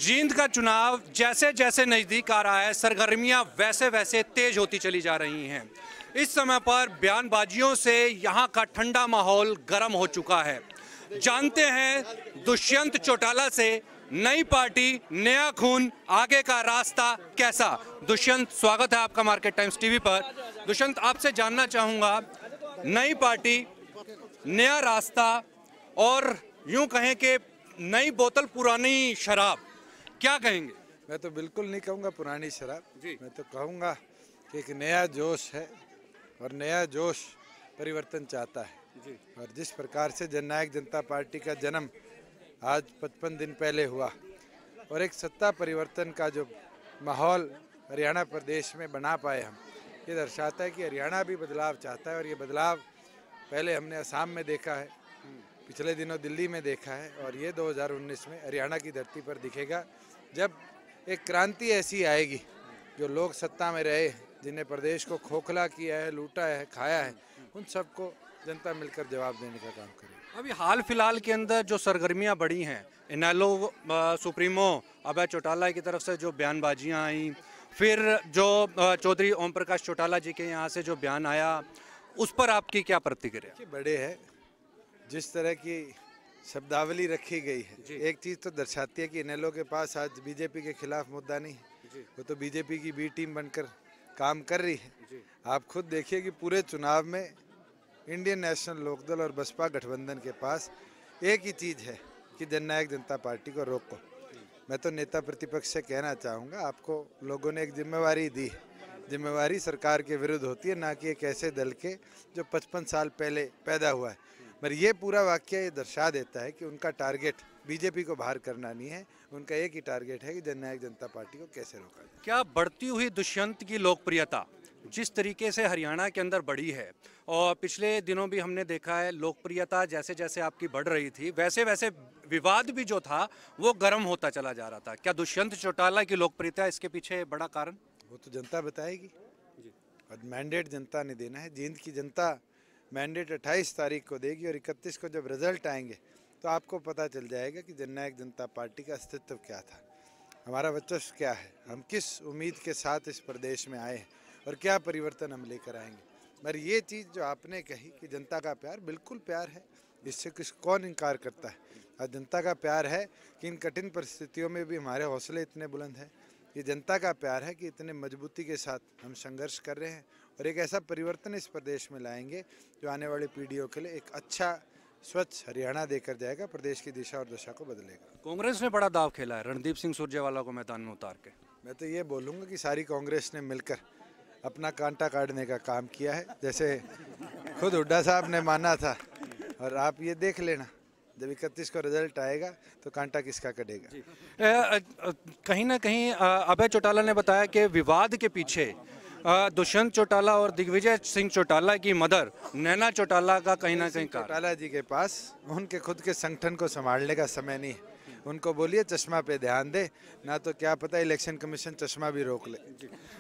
जींद का चुनाव जैसे जैसे नज़दीक आ रहा है, सरगर्मियां वैसे वैसे तेज होती चली जा रही हैं। इस समय पर बयानबाजियों से यहाँ का ठंडा माहौल गर्म हो चुका है। जानते हैं दुष्यंत चौटाला से नई पार्टी, नया खून, आगे का रास्ता कैसा। दुष्यंत, स्वागत है आपका मार्केट टाइम्स टीवी पर। दुष्यंत, आपसे जानना चाहूँगा, नई पार्टी, नया रास्ता और यूं कहें कि नई बोतल पुरानी शराब, क्या कहेंगे? मैं तो बिल्कुल नहीं कहूँगा पुरानी शराब जी। मैं तो कहूँगा कि एक नया जोश है और नया जोश परिवर्तन चाहता है जी। और जिस प्रकार से जननायक जनता पार्टी का जन्म आज 55 दिन पहले हुआ और एक सत्ता परिवर्तन का जो माहौल हरियाणा प्रदेश में बना पाए हम, ये दर्शाता है कि हरियाणा भी बदलाव चाहता है। और ये बदलाव पहले हमने असम में देखा है, पिछले दिनों दिल्ली में देखा है और ये 2019 में हरियाणा की धरती पर दिखेगा, जब एक क्रांति ऐसी आएगी जो लोग सत्ता में रहे, जिन्हें प्रदेश को खोखला किया है, लूटा है, खाया है, उन सबको जनता मिलकर जवाब देने का काम करेगी। अभी हाल फिलहाल के अंदर जो सरगर्मियां बढ़ी हैं, इनेलो सुप्रीमो अभय चौटाला की तरफ से जो बयानबाजियां आई, फिर जो चौधरी ओम प्रकाश चौटाला जी के यहाँ से जो बयान आया, उस पर आपकी क्या प्रतिक्रिया? कि बड़े हैं, जिस तरह की शब्दावली रखी गई है, एक चीज़ तो दर्शाती है कि इनेलो के पास आज बीजेपी के खिलाफ मुद्दा नहीं है, वो तो बीजेपी की बी टीम बनकर काम कर रही है। आप खुद देखिए कि पूरे चुनाव में इंडियन नेशनल लोकदल और बसपा गठबंधन के पास एक ही चीज़ है कि जननायक जनता पार्टी को रोको। मैं तो नेता प्रतिपक्ष से कहना चाहूँगा, आपको लोगों ने एक जिम्मेवारी दी है, जिम्मेवारी सरकार के विरुद्ध होती है, ना कि एक ऐसे दल के जो 55 साल पहले पैदा हुआ है। पर ये पूरा वाक्य ये दर्शा देता है कि उनका टारगेट बीजेपी को बाहर करना नहीं है, उनका एक ही टारगेट है कि जननायक जनता पार्टी को कैसे रोका जाए। क्या बढ़ती हुई दुष्यंत की लोकप्रियता जिस तरीके से हरियाणा के अंदर बढ़ी है, और पिछले दिनों भी हमने देखा है लोकप्रियता जैसे जैसे आपकी बढ़ रही थी, वैसे वैसे विवाद भी जो था वो गर्म होता चला जा रहा था, क्या दुष्यंत चौटाला की लोकप्रियता इसके पीछे बड़ा कारण? वो तो जनता बताएगी और मैंडेट जनता ने देना है। जींद की जनता मैंडेट 28 तारीख को देगी और 31 को जब रिजल्ट आएंगे तो आपको पता चल जाएगा कि जननायक जनता पार्टी का अस्तित्व क्या था, हमारा वर्चस्व क्या है, हम किस उम्मीद के साथ इस प्रदेश में आए हैं और क्या परिवर्तन हम लेकर आएंगे। मगर ये चीज़ जो आपने कही कि जनता का प्यार, बिल्कुल प्यार है, इससे कौन इनकार करता है। और जनता का प्यार है कि इन कठिन परिस्थितियों में भी हमारे हौसले इतने बुलंद हैं। ये जनता का प्यार है कि इतने मजबूती के साथ हम संघर्ष कर रहे हैं और एक ऐसा परिवर्तन इस प्रदेश में लाएंगे जो आने वाली पीढ़ियों के लिए एक अच्छा स्वच्छ हरियाणा देकर जाएगा, प्रदेश की दिशा और दशा को बदलेगा। कांग्रेस ने बड़ा दाव खेला है रणदीप सिंह सुरजेवाला को मैदान में उतार के। मैं तो ये बोलूँगा कि सारी कांग्रेस ने मिलकर अपना कांटा काटने का काम किया है, जैसे खुद हुड्डा साहब ने माना था। और आप ये देख लेना, जब 31 को रिजल्ट आएगा तो कांटा किसका कटेगा। कहीं ना कहीं अभय चौटाला ने बताया कि विवाद के पीछे दुष्यंत चौटाला और दिग्विजय सिंह चौटाला की मदर नैना चौटाला का कहीं ना कहीं कारण। चौटाला जी के पास उनके खुद के संगठन को संभालने का समय नहीं है, उनको बोलिए चश्मा पे ध्यान दे, ना तो क्या पता इलेक्शन कमीशन चश्मा भी रोक ले।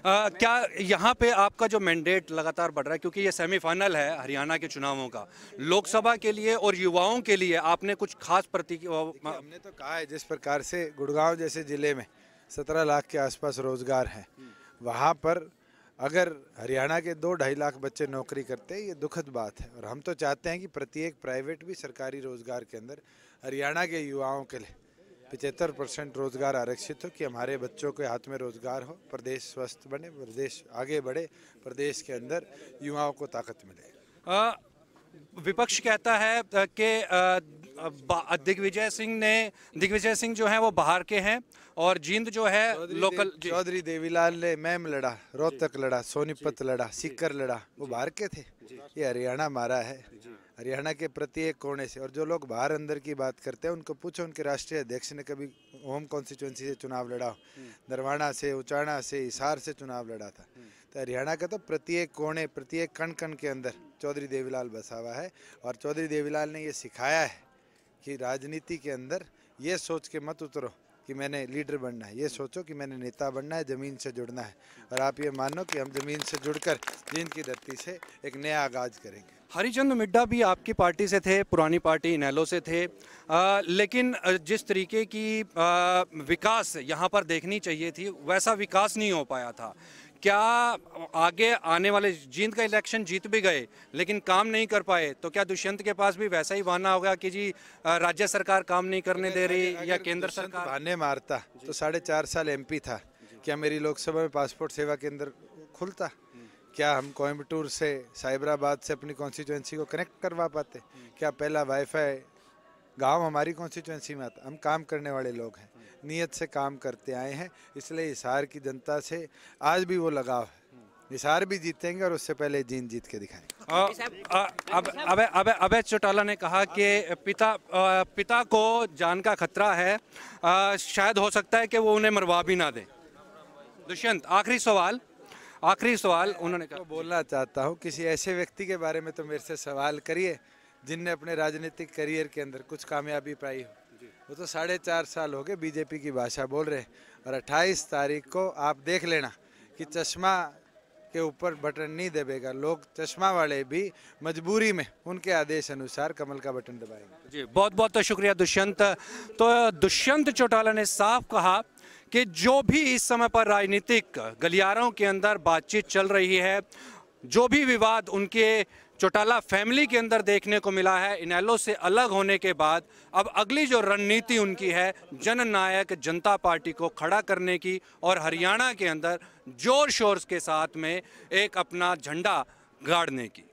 क्या यहाँ पे आपका जो मैंडेट लगातार बढ़ रहा है, क्योंकि ये सेमीफाइनल है हरियाणा के चुनावों का, लोकसभा के लिए और युवाओं के लिए आपने कुछ खास हमने तो कहा है, जिस प्रकार से गुड़गांव जैसे जिले में 17 लाख के आसपास रोजगार हैं, वहाँ पर अगर हरियाणा के 2-2.5 लाख बच्चे नौकरी करते हैं, ये दुखद बात है। और हम तो चाहते हैं कि प्रत्येक प्राइवेट भी सरकारी रोजगार के अंदर हरियाणा के युवाओं के लिए 75% रोजगार आरक्षित हो, कि हमारे बच्चों के हाथ में रोजगार हो, प्रदेश स्वस्थ बने, प्रदेश आगे बढ़े, प्रदेश के अंदर युवाओं को ताकत मिले। विपक्ष कहता है कि दिग्विजय सिंह जो है वो बाहर के हैं और जींद जो है लोकल। चौधरी देवीलाल ने मैम लड़ा, रोहतक लड़ा, सोनीपत लड़ा, सीकर लड़ा, वो बाहर के थे। ये हरियाणा हमारा है, हरियाणा के प्रत्येक कोने से। और जो लोग बाहर अंदर की बात करते हैं उनको पूछो, उनके राष्ट्रीय अध्यक्ष ने कभी होम कॉन्स्टिट्यूंसी से चुनाव लड़ा हो, दरवाना से, उचाना से, हिसार से चुनाव लड़ा था। तो हरियाणा का तो प्रत्येक कोने, प्रत्येक कण कण के अंदर चौधरी देवीलाल बसा हुआ है। और चौधरी देवीलाल ने ये सिखाया है कि राजनीति के अंदर ये सोच के मत उतरो कि मैंने लीडर बनना है, ये सोचो कि मैंने नेता बनना है, ज़मीन से जुड़ना है। और आप ये मानो कि हम ज़मीन से जुड़कर जींद की धरती से एक नया आगाज़ करेंगे। हरिचंद मिड्डा भी आपकी पार्टी से थे, पुरानी पार्टी इनेलो से थे, लेकिन जिस तरीके की विकास यहाँ पर देखनी चाहिए थी वैसा विकास नहीं हो पाया था। क्या आगे आने वाले जींद का इलेक्शन जीत भी गए लेकिन काम नहीं कर पाए, तो क्या दुष्यंत के पास भी वैसा ही बहाना होगा कि जी राज्य सरकार काम नहीं करने दे रही या केंद्र सरकार? बहाने मारता तो 4.5 साल MP था, क्या मेरी लोकसभा में पासपोर्ट सेवा केंद्र खुलता? क्या हम कोयम्बटूर से साइबराबाद से अपनी कॉन्स्टिट्यूंसी को कनेक्ट करवा पाते? क्या पहला वाईफाई गांव हमारी कॉन्स्टिट्यूंसी में आता? हम काम करने वाले लोग हैं, नियत से काम करते आए हैं, इसलिए हिसार की जनता से आज भी वो लगाव है। हिसार भी जीतेंगे और उससे पहले जींद जीत के दिखाएंगे। अभय चौटाला ने कहा कि पिता को जान का खतरा है, शायद हो सकता है कि वो उन्हें मरवा भी ना दे। दुष्यंत, आखिरी सवाल उन्होंने कहा। तो बोलना चाहता हूँ, किसी ऐसे व्यक्ति के बारे में तो मेरे से सवाल करिए जिनने अपने राजनीतिक करियर के अंदर कुछ कामयाबी पाई हो। वो तो 4.5 साल हो गए बीजेपी की भाषा बोल रहे हैं। और 28 तारीख को आप देख लेना कि चश्मा के ऊपर बटन नहीं दबेगा, लोग चश्मा वाले भी मजबूरी में उनके आदेश अनुसार कमल का बटन दबाएंगे। जी, बहुत बहुत शुक्रिया दुष्यंत। तो दुष्यंत चौटाला ने साफ कहा कि जो भी इस समय पर राजनीतिक गलियारों के अंदर बातचीत चल रही है, जो भी विवाद उनके चौटाला फैमिली के अंदर देखने को मिला है इनेलो से अलग होने के बाद, अब अगली जो रणनीति उनकी है जननायक जनता पार्टी को खड़ा करने की और हरियाणा के अंदर जोर शोर के साथ में एक अपना झंडा गाड़ने की।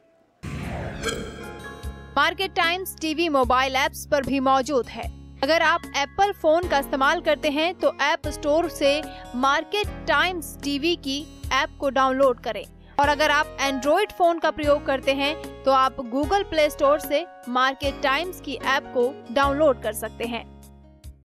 Market times TV mobile apps पर भी मौजूद है। अगर आप एप्पल फोन का इस्तेमाल करते हैं तो ऐप स्टोर से मार्केट टाइम्स टीवी की ऐप को डाउनलोड करें, और अगर आप एंड्रॉइड फोन का प्रयोग करते हैं तो आप गूगल प्ले स्टोर से मार्केट टाइम्स की ऐप को डाउनलोड कर सकते हैं।